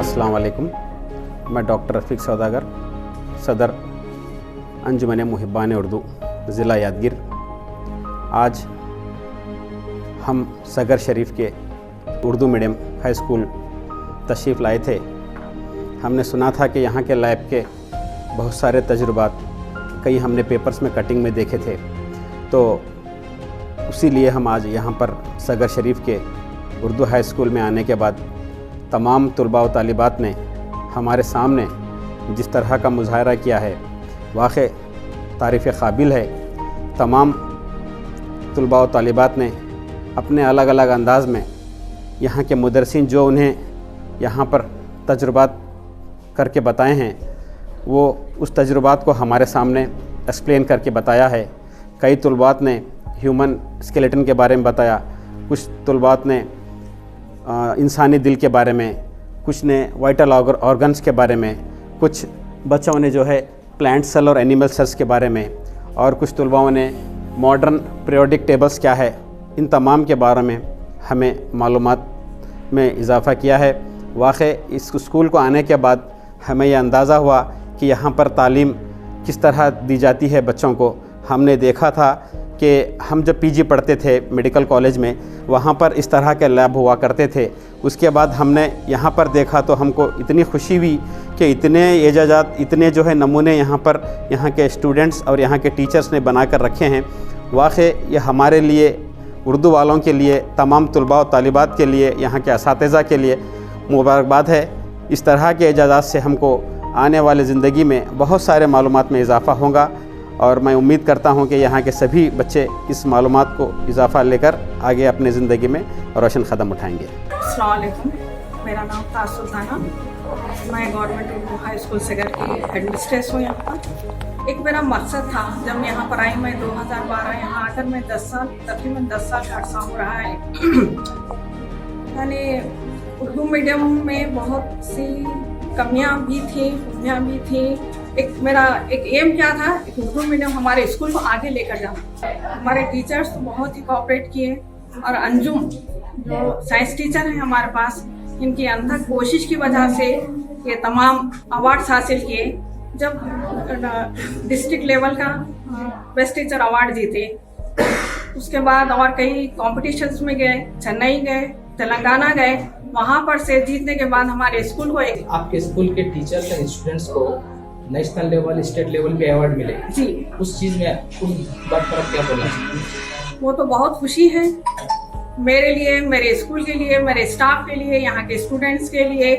अस्सलाम वालेकुम। मैं डॉक्टर रफ़ीक सौदागर, सदर अंजुमन मुहिब्बान उर्दू ज़िला यादगीर। आज हम सगर शरीफ के उर्दू मीडियम हाई स्कूल तशरीफ़ लाए थे। हमने सुना था कि यहाँ के लैब के बहुत सारे तजुर्बात कई हमने पेपर्स में कटिंग में देखे थे, तो उसी लिए हम आज यहाँ पर सगर शरीफ के उर्दू हाई स्कूल में आने के बाद तमाम तलबा व तालिबात ने हमारे सामने जिस तरह का मुज़ाहरा किया है, वाक़ई तारीफ़ काबिल है। तमाम तलबा व तालिबात ने अपने अलग अलग अंदाज़ में यहाँ के मुदर्रिसीन जो उन्हें यहाँ पर तजुर्बात करके बताए हैं, वो उस तजुर्बात को हमारे सामने एक्सप्लेन करके बताया है। कई तलबात ने ह्यूमन स्केलेटन के बारे में बताया, कुछ तलबात ने इंसानी दिल के बारे में, कुछ ने वाइटल ऑर्गन्स के बारे में, कुछ बच्चों ने जो है प्लांट सेल और एनिमल सेल्स के बारे में, और कुछ तलबाओं ने मॉडर्न पीरियोडिक टेबल्स क्या है, इन तमाम के बारे में हमें मालूमात में इजाफ़ा किया है। वाक़ई इस स्कूल को आने के बाद हमें यह अंदाज़ा हुआ कि यहाँ पर तालीम किस तरह दी जाती है बच्चों को। हमने देखा था कि हम जब पीजी पढ़ते थे मेडिकल कॉलेज में, वहाँ पर इस तरह के लैब हुआ करते थे। उसके बाद हमने यहाँ पर देखा तो हमको इतनी खुशी हुई कि इतने एजाज़ात, इतने जो है नमूने यहाँ पर यहाँ के स्टूडेंट्स और यहाँ के टीचर्स ने बना कर रखे हैं। वाक़ई ये हमारे लिए, उर्दू वालों के लिए, तमाम तलबा व तालिबात के लिए, यहाँ के असातिज़ा के लिए मुबारकबाद है। इस तरह के एजाज़ात से हमको आने वाली ज़िंदगी में बहुत सारे मालूमात में इजाफ़ा होगा, और मैं उम्मीद करता हूं कि यहाँ के सभी बच्चे इस मालूमात को इजाफ़ा लेकर आगे अपने ज़िंदगी में रोशन कदम उठाएंगे। अस्सलाम वालेकुम, मेरा नाम ताज सुल्ताना, मैं गवर्नमेंट उर्दू हाई स्कूल सगर की एडमिनिस्ट्रेटर हूँ। यहाँ पर एक मेरा मकसद था, जब यहाँ पर आई मैं 2012, यहाँ आकर मैं 10 साल, तकरीबन 10 साल का अर्सा हो रहा है। यानी उर्दू मीडियम में बहुत सी कमियाँ भी थी, खूबियाँ भी थी। मेरा एक एम क्या था, एक उर्दू मीडियम हमारे स्कूल को आगे लेकर जाना। हमारे टीचर्स बहुत ही कोऑपरेट किए, और अंजुम जो साइंस टीचर हैं हमारे पास, इनकी अनथक कोशिश की वजह से ये तमाम अवार्ड्स हासिल किए। जब डिस्ट्रिक्ट लेवल का बेस्ट टीचर अवार्ड जीते, उसके बाद और कई कॉम्पिटिशन्स में गए, चेन्नई गए, तेलंगाना गए। वहाँ पर से जीतने के बाद हमारे स्कूल को एक, आपके स्कूल के टीचर्स एंड स्टूडेंट्स को नेशनल लेवल, स्टेट लेवल पे अवार्ड मिले जी, उस चीज़ में उस बात पर आप क्या बोलना चाहिए? वो तो बहुत खुशी है मेरे लिए, मेरे स्कूल के लिए, मेरे स्टाफ के लिए, यहाँ के स्टूडेंट्स के लिए।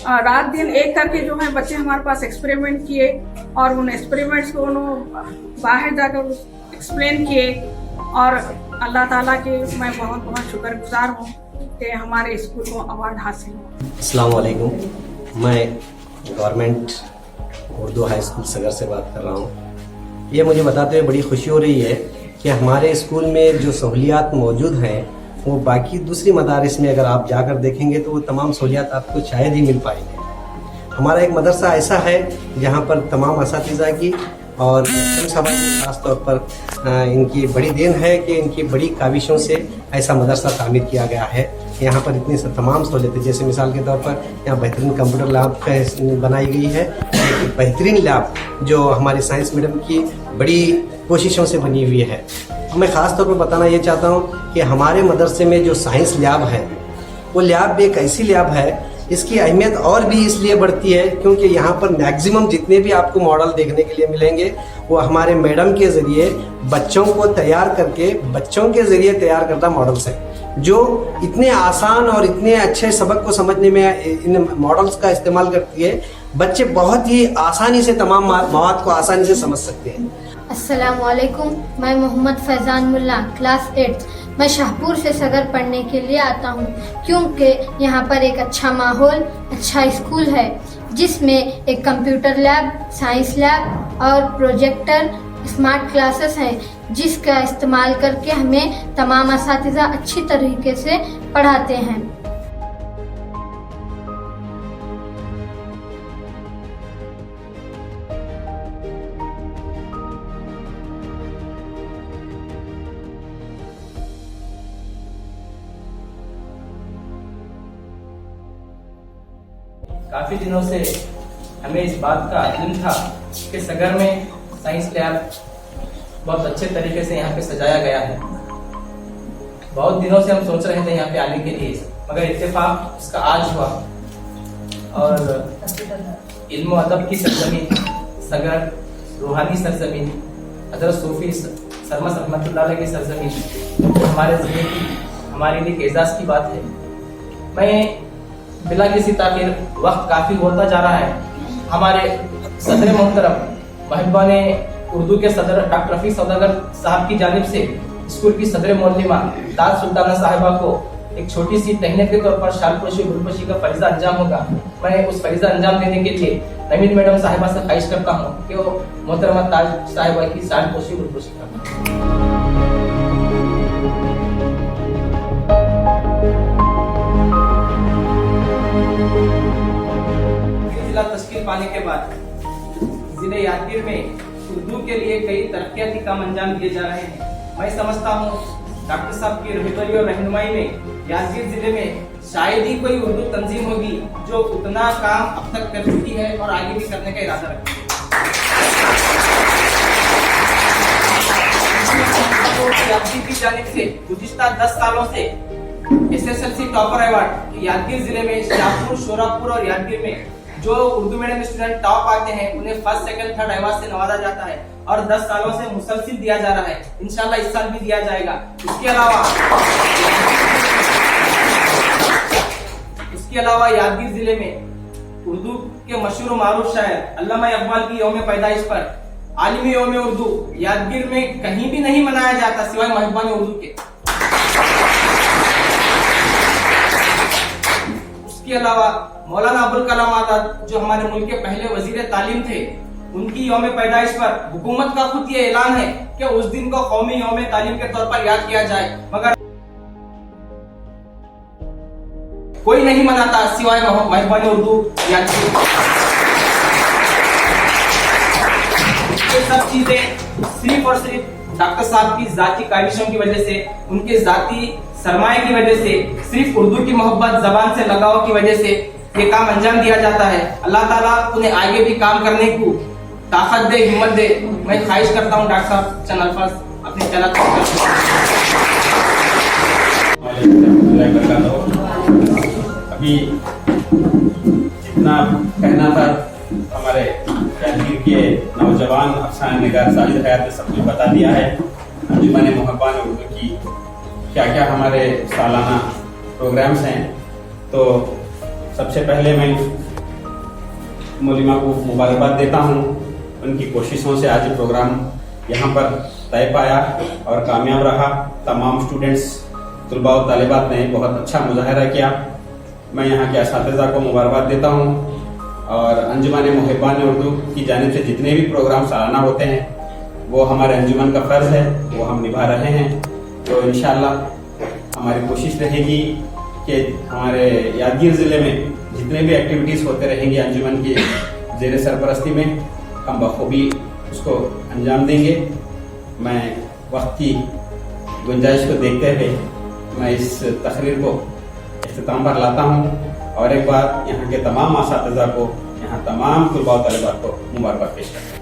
रात दिन एक करके जो है बच्चे हमारे पास एक्सपेरिमेंट किए, और उन एक्सपेरिमेंट्स को उन्होंने बाहर जाकर एक्सप्लेन किए, और अल्लाह ताला के मैं बहुत बहुत शुक्रगुजार हूँ कि हमारे स्कूल को अवार्ड हासिल हुआ। अस्सलाम वालेकुम, मैं गवर्नमेंट उर्दू हाई स्कूल सगर से बात कर रहा हूँ। ये मुझे बताते हुए बड़ी खुशी हो रही है कि हमारे स्कूल में जो सहूलियात मौजूद हैं, वो बाकी दूसरी मदारिस में अगर आप जाकर देखेंगे तो वो तमाम सहूलियात आपको शायद ही मिल पाएंगे। हमारा एक मदरसा ऐसा है जहाँ पर तमाम असातिज़ा की और सभा की खास तौर पर इनकी बड़ी देन है कि इनकी बड़ी काविशों से ऐसा मदरसा तामीर किया गया है। यहाँ पर इतनी तमाम सहूलियतें, जैसे मिसाल के तौर पर यहाँ बेहतरीन कंप्यूटर लैब बनाई गई है, एक बेहतरीन लैब जो हमारे साइंस मीडियम की बड़ी कोशिशों से बनी हुई है। मैं ख़ास तौर पर बताना ये चाहता हूँ कि हमारे मदरसे में जो साइंस लैब है, वो लैब एक ऐसी लैब है, इसकी अहमियत और भी इसलिए बढ़ती है क्योंकि यहाँ पर मैक्सिमम जितने भी आपको मॉडल देखने के लिए मिलेंगे वो हमारे मैडम के ज़रिए बच्चों को तैयार करके, बच्चों के ज़रिए तैयार करता मॉडल्स है, जो इतने आसान और इतने अच्छे सबक को समझने में इन मॉडल्स का इस्तेमाल करती है। बच्चे बहुत ही आसानी से तमाम मवाद को आसानी से समझ सकते हैं। अस्सलाम वालेकुम, मैं मोहम्मद फैज़ान मुल्ला, क्लास 8। मैं शाहपुर से सगर पढ़ने के लिए आता हूँ क्योंकि यहाँ पर एक अच्छा माहौल, अच्छा स्कूल है जिसमें एक कंप्यूटर लैब, साइंस लैब और प्रोजेक्टर, स्मार्ट क्लासेस हैं जिसका इस्तेमाल करके हमें तमाम असातिज़ा अच्छी तरीके से पढ़ाते हैं। काफ़ी दिनों से हमें इस बात का इल्म था कि सगर में साइंस लैब बहुत अच्छे तरीके से यहाँ पे सजाया गया है। बहुत दिनों से हम सोच रहे थे यहाँ पे आने के लिए, मगर इत्तेफाक उसका आज हुआ। और इल्म व अदब की सरजमीन सगर, रूहानी सरजमीन, हज़रत सूफी सरमस रहमतुल्लाह अलैह की सरजमीन हमारे ज़िले की, हमारे लिए एजाज़ की बात है। मैं बिला किसी ताखिर, वक्त काफ़ी होता जा रहा है, हमारे सदर मोहतरम महबाने उर्दू के सदर डॉक्टर रफीक सौदागर साहब की जानिब से स्कूल की सदर मोल्लिमा दाद सुल्ताना साहिबा को एक छोटी सी तहनीत के तौर पर शालपोशी गुलपोशी का फरीजा अंजाम होगा। मैं उस फरीजा अंजाम देने के लिए नवीन मैडम साहिबा से ख्वाहिश करता हूँ कि वो मोहतरमा ताज साहिबा की शालपोशी गुलपोशी करें। जिला तश्कील पाने के बाद जिले यादगीर में उर्दू के लिए कई तरक्याती काम अंजाम दिए जा रहे हैं। मैं समझता हूँ डॉक्टर साहब की रहनुमाई और रहनुमाई में यादगीर जिले में शायद ही कोई उर्दू तंजीम होगी जो उतना काम अब तक कर चुकी है और आगे भी करने का इरादा रखती है। यादगीर की जानिब से गुज़िश्ता 10 सालों से SSLC टॉपर अवार्ड यादगीर जिले में शाहपुर, शोरापुर और यादगीर में जो उर्दू मीडियम स्टूडेंट टॉप आते हैं उन्हें फर्स्ट, सेकंड, थर्ड अवार्ड से नवाजा जाता है और 10 सालों से मुसलसिल दिया जा रहा है। इंशाल्लाह इस साल भी दिया जाएगा। उसके अलावा यादगीर जिले में उर्दू के मशहूर मारूफ शायर अल्लामा इकबाल की यौम पैदाइश पर आलमी यौम उर्दू यादगीर में कहीं भी नहीं मनाया जाता सिवाय महबान उर्दू के। उसके अलावा मौलाना अबुल कलाम आजाद जो हमारे मुल्क के पहले वजीर तालीम थे, उनकी यौम पैदाइश पर हुकूमत का खुद ये ऐलान है कि उस दिन को कौमी यौम तालीम के तौर पर याद किया जाए, मगर कोई नहीं मनाता सिवाय महबान उर्दू याद। ये सब चीजें सिर्फ और सिर्फ डॉक्टर साहब की जाती काविशों की वजह से, उनके जाती सरमाए की वजह से, सिर्फ उर्दू की मोहब्बत, जबान से लगाव की वजह से ये काम अंजाम दिया जाता है। अल्लाह ताला उन्हें आगे भी काम करने को ताकत दे, हिम्मत दे। मैं ख्वाहिश करता हूँ डॉक्टर साहब चंद अल्फाज अपने चला। अभी जितना कहना था हमारे यादगीर के नौजवान अफसाना निगार साजिद हयात ने सब कुछ बता दिया है। अंजुमन मुहब्बान उर्दू की क्या क्या हमारे सालाना प्रोग्राम्स हैं। तो सबसे पहले मैं मौलिमा को मुबारकबाद देता हूँ। उनकी कोशिशों से आज ये प्रोग्राम यहाँ पर तय पाया और कामयाब रहा। तमाम स्टूडेंट्स, तलबा और तालिबात ने बहुत अच्छा मुजाहरा किया। मैं यहाँ के असातिज़ा को मुबारकबाद देता हूँ और अंजुमन मुहिब्बान उर्दू की जानिब से जितने भी प्रोग्राम सालाना होते हैं वो हमारे अंजुमन का फ़र्ज़ है, वो हम निभा रहे हैं। तो इंशाअल्लाह हमारी कोशिश रहेगी कि हमारे यादगीर ज़िले में जितने भी एक्टिविटीज़ होते रहेंगे अंजुमन की ज़ेर सरपरस्ती में, हम बखूबी उसको अंजाम देंगे। मैं वक्त की गुंजाइश को देखते हुए मैं इस तकरीर को इख्तिताम पर लाता हूँ और एक बार यहाँ के तमाम असातिज़ा को, यहाँ तमाम तलबा और तलबात को मुबारकबाद पेश करता हूँ।